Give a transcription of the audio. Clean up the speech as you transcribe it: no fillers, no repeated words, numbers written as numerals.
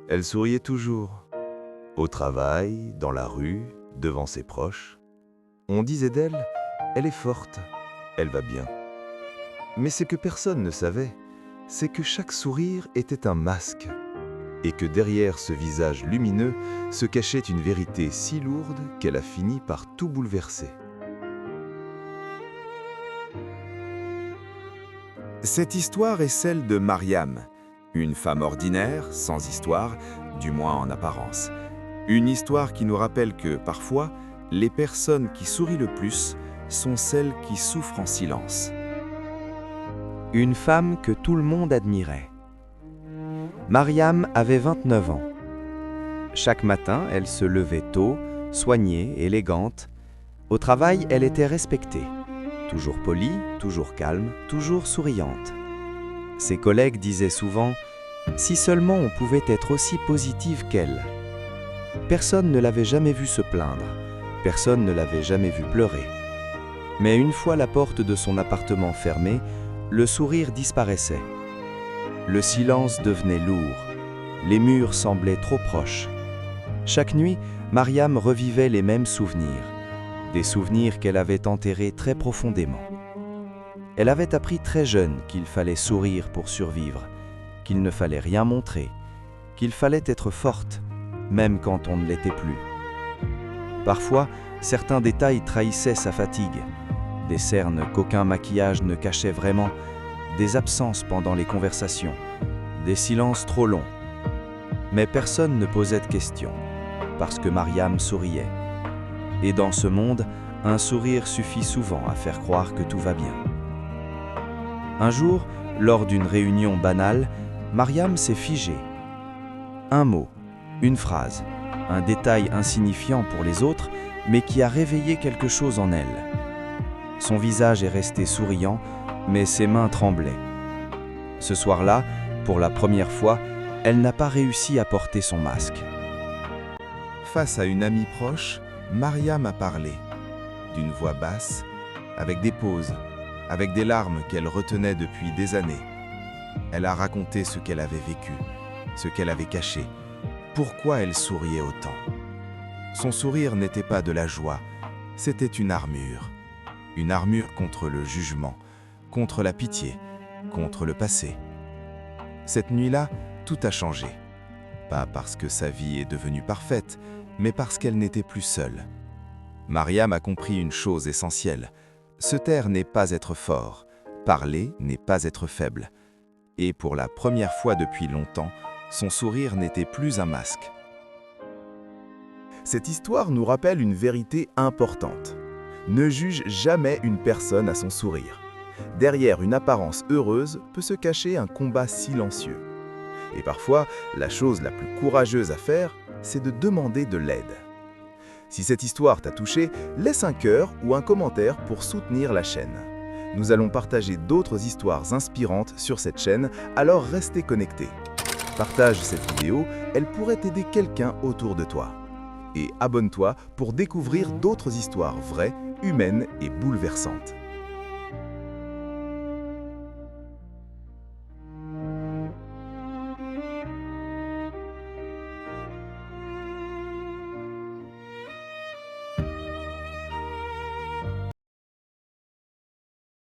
Elle souriait toujours. Au travail, dans la rue, devant ses proches. On disait d'elle, elle est forte, elle va bien. Mais ce que personne ne savait, c'est que chaque sourire était un masque, et que derrière ce visage lumineux se cachait une vérité si lourde qu'elle a fini par tout bouleverser. Cette histoire est celle de Mariam, une femme ordinaire, sans histoire, du moins en apparence. Une histoire qui nous rappelle que, parfois, les personnes qui sourient le plus sont celles qui souffrent en silence. Une femme que tout le monde admirait. Mariam avait 29 ans. Chaque matin, elle se levait tôt, soignée, élégante. Au travail, elle était respectée. Toujours polie, toujours calme, toujours souriante. Ses collègues disaient souvent « Si seulement on pouvait être aussi positive qu'elle ». Personne ne l'avait jamais vue se plaindre, personne ne l'avait jamais vue pleurer. Mais une fois la porte de son appartement fermée, le sourire disparaissait. Le silence devenait lourd, les murs semblaient trop proches. Chaque nuit, Mariam revivait les mêmes souvenirs, des souvenirs qu'elle avait enterrés très profondément. Elle avait appris très jeune qu'il fallait sourire pour survivre, qu'il ne fallait rien montrer, qu'il fallait être forte, même quand on ne l'était plus. Parfois, certains détails trahissaient sa fatigue, des cernes qu'aucun maquillage ne cachait vraiment, des absences pendant les conversations, des silences trop longs. Mais personne ne posait de questions, parce que Mariam souriait. Et dans ce monde, un sourire suffit souvent à faire croire que tout va bien. Un jour, lors d'une réunion banale, Mariam s'est figée. Un mot, une phrase, un détail insignifiant pour les autres, mais qui a réveillé quelque chose en elle. Son visage est resté souriant, mais ses mains tremblaient. Ce soir-là, pour la première fois, elle n'a pas réussi à porter son masque. Face à une amie proche, Mariam a parlé, d'une voix basse, avec des pauses, avec des larmes qu'elle retenait depuis des années. Elle a raconté ce qu'elle avait vécu, ce qu'elle avait caché, pourquoi elle souriait autant. Son sourire n'était pas de la joie, c'était une armure contre le jugement, contre la pitié, contre le passé. Cette nuit-là, tout a changé. Pas parce que sa vie est devenue parfaite, mais parce qu'elle n'était plus seule. Mariam a compris une chose essentielle. Se taire n'est pas être fort, parler n'est pas être faible. Et pour la première fois depuis longtemps, son sourire n'était plus un masque. Cette histoire nous rappelle une vérité importante. Ne juge jamais une personne à son sourire. Derrière une apparence heureuse peut se cacher un combat silencieux. Et parfois, la chose la plus courageuse à faire, c'est de demander de l'aide. Si cette histoire t'a touché, laisse un cœur ou un commentaire pour soutenir la chaîne. Nous allons partager d'autres histoires inspirantes sur cette chaîne, alors restez connectés. Partage cette vidéo, elle pourrait aider quelqu'un autour de toi. Et abonne-toi pour découvrir d'autres histoires vraies, humaines et bouleversantes.